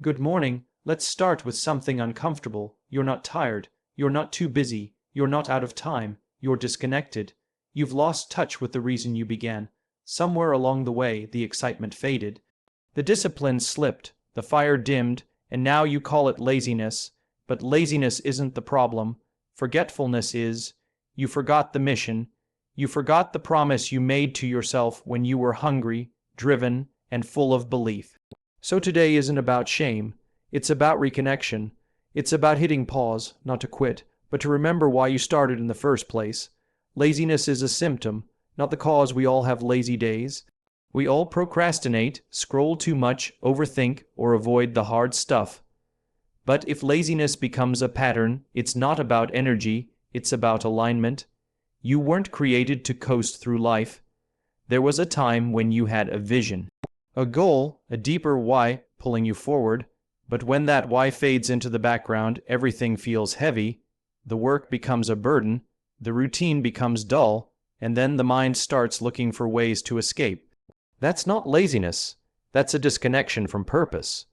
Good morning. Let's start with something uncomfortable. You're not tired. You're not too busy. You're not out of time. You're disconnected. You've lost touch with the reason you began. Somewhere along the way, the excitement faded. The discipline slipped. The fire dimmed. And now you call it laziness. But laziness isn't the problem. Forgetfulness is. You forgot the mission. You forgot the promise you made to yourself when you were hungry, driven, and full of belief. So today isn't about shame. It's about reconnection. It's about hitting pause, not to quit, but to remember why you started in the first place. Laziness is a symptom, not the cause. We all have lazy days. We all procrastinate, scroll too much, overthink, or avoid the hard stuff. But if laziness becomes a pattern, it's not about energy, it's about alignment. You weren't created to coast through life. There was a time when you had a vision, a goal, a deeper why pulling you forward. But when that why fades into the background, everything feels heavy, the work becomes a burden, the routine becomes dull, and then the mind starts looking for ways to escape. That's not laziness. That's a disconnection from purpose.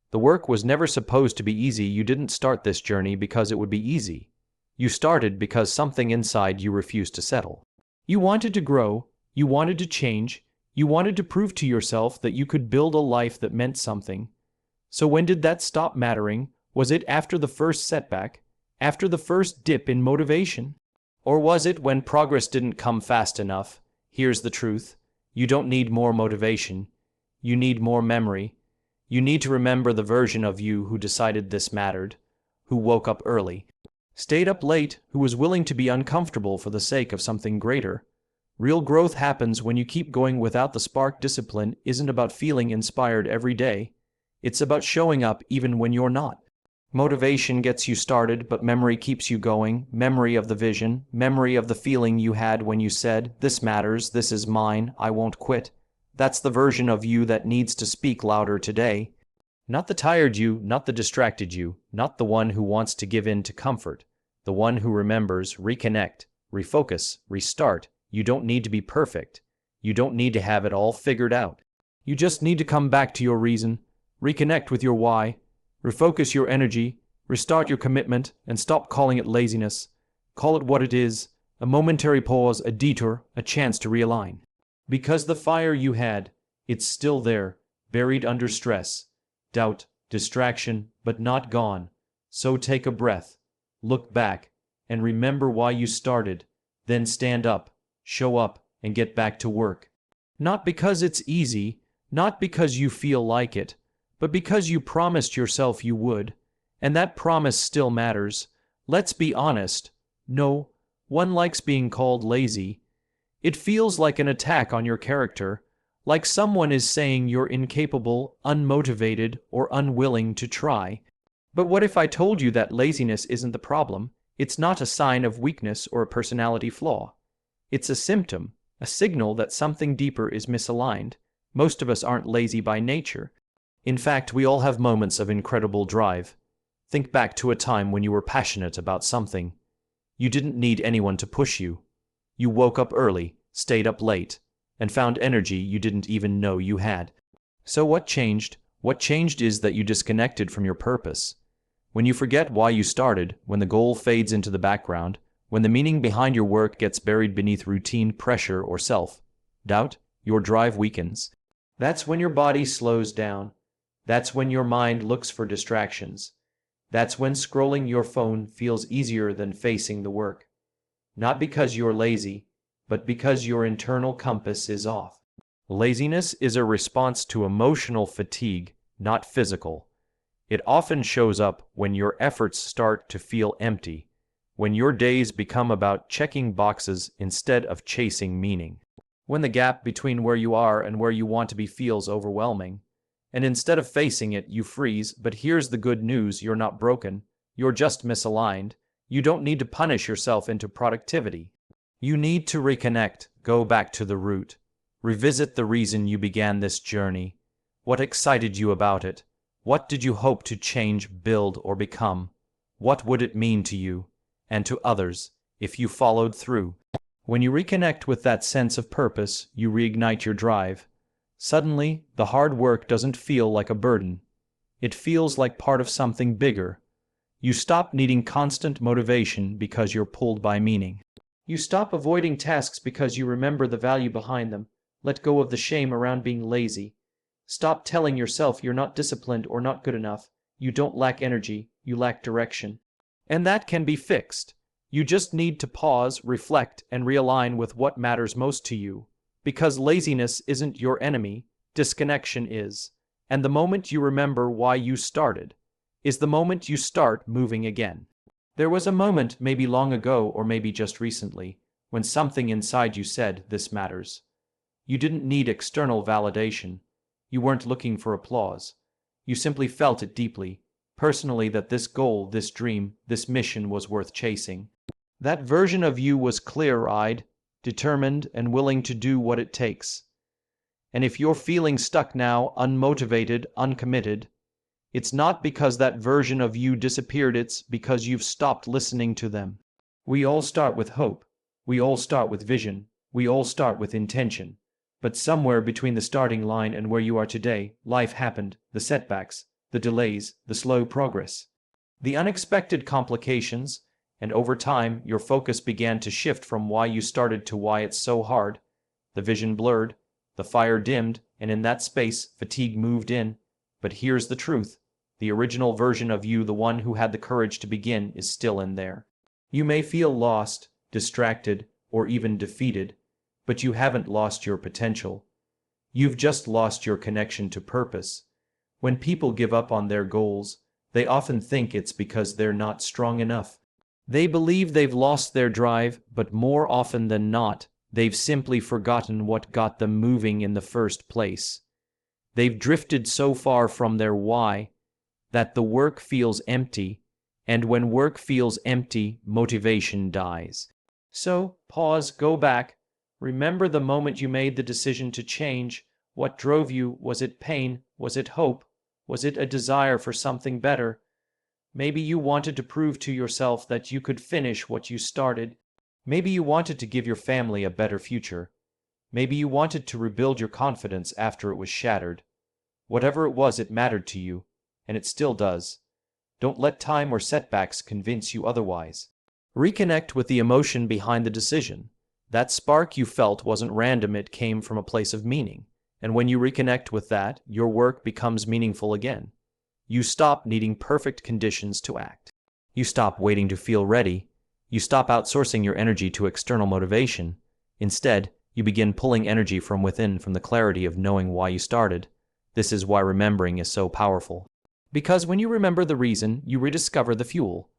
The work was never supposed to be easy. You didn't start this journey because it would be easy. You started because something inside you refused to settle. You wanted to grow, you wanted to change, you wanted to prove to yourself that you could build a life that meant something. So when did that stop mattering? Was it after the first setback? After the first dip in motivation? Or was it when progress didn't come fast enough? Here's the truth. You don't need more motivation. You need more memory. You need to remember the version of you who decided this mattered, who woke up early, stayed up late, who was willing to be uncomfortable for the sake of something greater. Real growth happens when you keep going without the spark. Discipline isn't about feeling inspired every day. It's about showing up even when you're not. Motivation gets you started, but memory keeps you going. Memory of the vision, memory of the feeling you had when you said, "This matters, this is mine, I won't quit." That's the version of you that needs to speak louder today. Not the tired you, not the distracted you, not the one who wants to give in to comfort. The one who remembers, reconnect, refocus, restart. You don't need to be perfect. You don't need to have it all figured out. You just need to come back to your reason, reconnect with your why, refocus your energy, restart your commitment, and stop calling it laziness. Call it what it is, a momentary pause, a detour, a chance to realign. Because the fire you had, it's still there, buried under stress, doubt, distraction, but not gone. So take a breath, look back, and remember why you started. Then stand up, show up, and get back to work. Not because it's easy, not because you feel like it, but because you promised yourself you would, and that promise still matters. Let's be honest. No one likes being called lazy. It feels like an attack on your character, like someone is saying you're incapable, unmotivated, or unwilling to try. But what if I told you that laziness isn't the problem? It's not a sign of weakness or a personality flaw. It's a symptom, a signal that something deeper is misaligned. Most of us aren't lazy by nature. In fact, we all have moments of incredible drive. Think back to a time when you were passionate about something. You didn't need anyone to push you. You woke up early, stayed up late, and found energy you didn't even know you had. So what changed? What changed is that you disconnected from your purpose. When you forget why you started, when the goal fades into the background, when the meaning behind your work gets buried beneath routine, pressure, or self-doubt, your drive weakens. That's when your body slows down. That's when your mind looks for distractions. That's when scrolling your phone feels easier than facing the work. Not because you're lazy, but because your internal compass is off. Laziness is a response to emotional fatigue, not physical. It often shows up when your efforts start to feel empty, when your days become about checking boxes instead of chasing meaning, when the gap between where you are and where you want to be feels overwhelming, and instead of facing it, you freeze. But here's the good news: you're not broken, you're just misaligned. You don't need to punish yourself into productivity. You need to reconnect, go back to the root, revisit the reason you began this journey. What excited you about it? What did you hope to change, build, or become? What would it mean to you and to others if you followed through? When you reconnect with that sense of purpose, you reignite your drive. Suddenly, the hard work doesn't feel like a burden. It feels like part of something bigger. You stop needing constant motivation because you're pulled by meaning. You stop avoiding tasks because you remember the value behind them. Let go of the shame around being lazy. Stop telling yourself you're not disciplined or not good enough. You don't lack energy, you lack direction. And that can be fixed. You just need to pause, reflect, and realign with what matters most to you. Because laziness isn't your enemy, disconnection is. And the moment you remember why you started is the moment you start moving again. There was a moment, maybe long ago or maybe just recently, when something inside you said, "This matters." You didn't need external validation. You weren't looking for applause. You simply felt it deeply, personally, that this goal, this dream, this mission was worth chasing. That version of you was clear-eyed, determined, and willing to do what it takes. And if you're feeling stuck now, unmotivated, uncommitted, it's not because that version of you disappeared, it's because you've stopped listening to them. We all start with hope. We all start with vision. We all start with intention. But somewhere between the starting line and where you are today, life happened, the setbacks, the delays, the slow progress, the unexpected complications, and over time, your focus began to shift from why you started to why it's so hard. The vision blurred, the fire dimmed, and in that space, fatigue moved in. But here's the truth. The original version of you, the one who had the courage to begin, is still in there. You may feel lost, distracted, or even defeated, but you haven't lost your potential. You've just lost your connection to purpose. When people give up on their goals, they often think it's because they're not strong enough. They believe they've lost their drive, but more often than not, they've simply forgotten what got them moving in the first place. They've drifted so far from their why that the work feels empty, and when work feels empty, motivation dies. So, pause, go back, remember the moment you made the decision to change. What drove you? Was it pain? Was it hope? Was it a desire for something better? Maybe you wanted to prove to yourself that you could finish what you started. Maybe you wanted to give your family a better future. Maybe you wanted to rebuild your confidence after it was shattered. Whatever it was, it mattered to you, and it still does. Don't let time or setbacks convince you otherwise. Reconnect with the emotion behind the decision. That spark you felt wasn't random, it came from a place of meaning. And when you reconnect with that, your work becomes meaningful again. You stop needing perfect conditions to act. You stop waiting to feel ready. You stop outsourcing your energy to external motivation. Instead, you begin pulling energy from within, from the clarity of knowing why you started. This is why remembering is so powerful. Because when you remember the reason, you rediscover the fuel.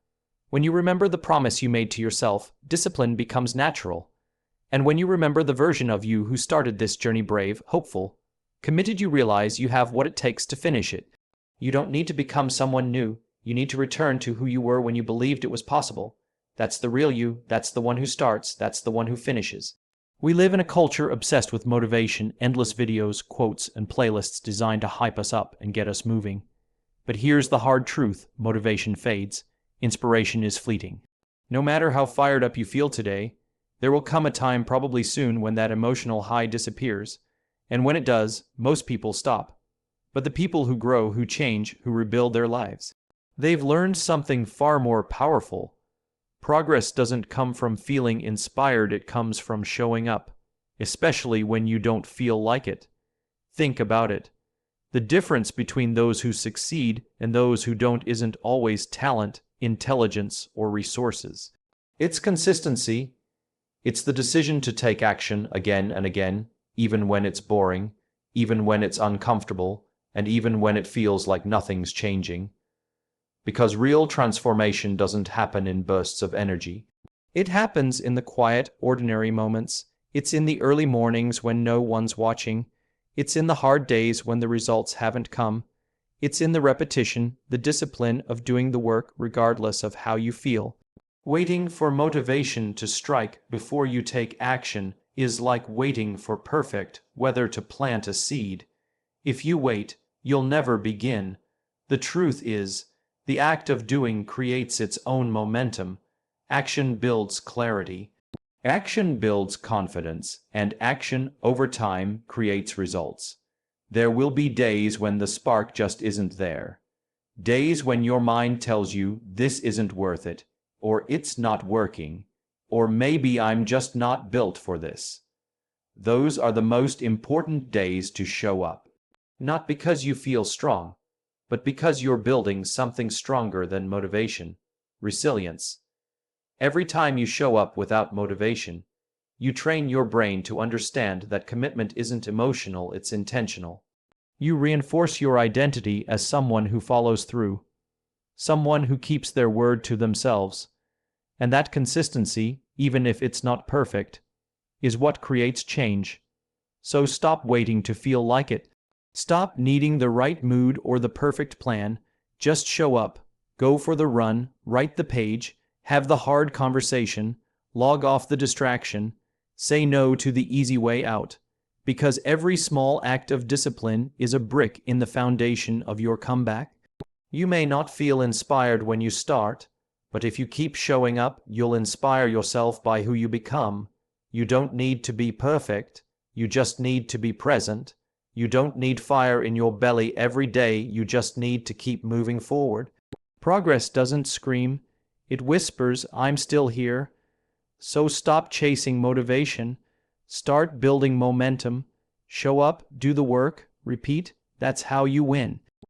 When you remember the promise you made to yourself, discipline becomes natural. And when you remember the version of you who started this journey brave, hopeful, committed, you realize you have what it takes to finish it. You don't need to become someone new. You need to return to who you were when you believed it was possible. That's the real you. That's the one who starts. That's the one who finishes. We live in a culture obsessed with motivation, endless videos, quotes, and playlists designed to hype us up and get us moving. But here's the hard truth. Motivation fades. Inspiration is fleeting. No matter how fired up you feel today, there will come a time, probably soon, when that emotional high disappears. And when it does, most people stop. But the people who grow, who change, who rebuild their lives, they've learned something far more powerful. Progress doesn't come from feeling inspired, it comes from showing up, especially when you don't feel like it. Think about it. The difference between those who succeed and those who don't isn't always talent, intelligence, or resources. It's consistency. It's the decision to take action again and again, even when it's boring, even when it's uncomfortable, and even when it feels like nothing's changing. Because real transformation doesn't happen in bursts of energy. It happens in the quiet, ordinary moments. It's in the early mornings when no one's watching. It's in the hard days when the results haven't come. It's in the repetition, the discipline of doing the work regardless of how you feel. Waiting for motivation to strike before you take action is like waiting for perfect weather to plant a seed. If you wait, you'll never begin. The truth is, the act of doing creates its own momentum. Action builds clarity. Action builds confidence, and action over time creates results. There will be days when the spark just isn't there. Days when your mind tells you this isn't worth it, or it's not working, or maybe I'm just not built for this. Those are the most important days to show up. Not because you feel strong, but because you're building something stronger than motivation: resilience. Every time you show up without motivation, you train your brain to understand that commitment isn't emotional, it's intentional. You reinforce your identity as someone who follows through, someone who keeps their word to themselves. And that consistency, even if it's not perfect, is what creates change. So stop waiting to feel like it. Stop needing the right mood or the perfect plan. Just show up, go for the run, write the page, have the hard conversation, log off the distraction, say no to the easy way out. Because every small act of discipline is a brick in the foundation of your comeback. You may not feel inspired when you start, but if you keep showing up, you'll inspire yourself by who you become. You don't need to be perfect, you just need to be present. You don't need fire in your belly every day, you just need to keep moving forward. Progress doesn't scream, it whispers, "I'm still here." So stop chasing motivation. Start building momentum. Show up, do the work, repeat. That's how you win.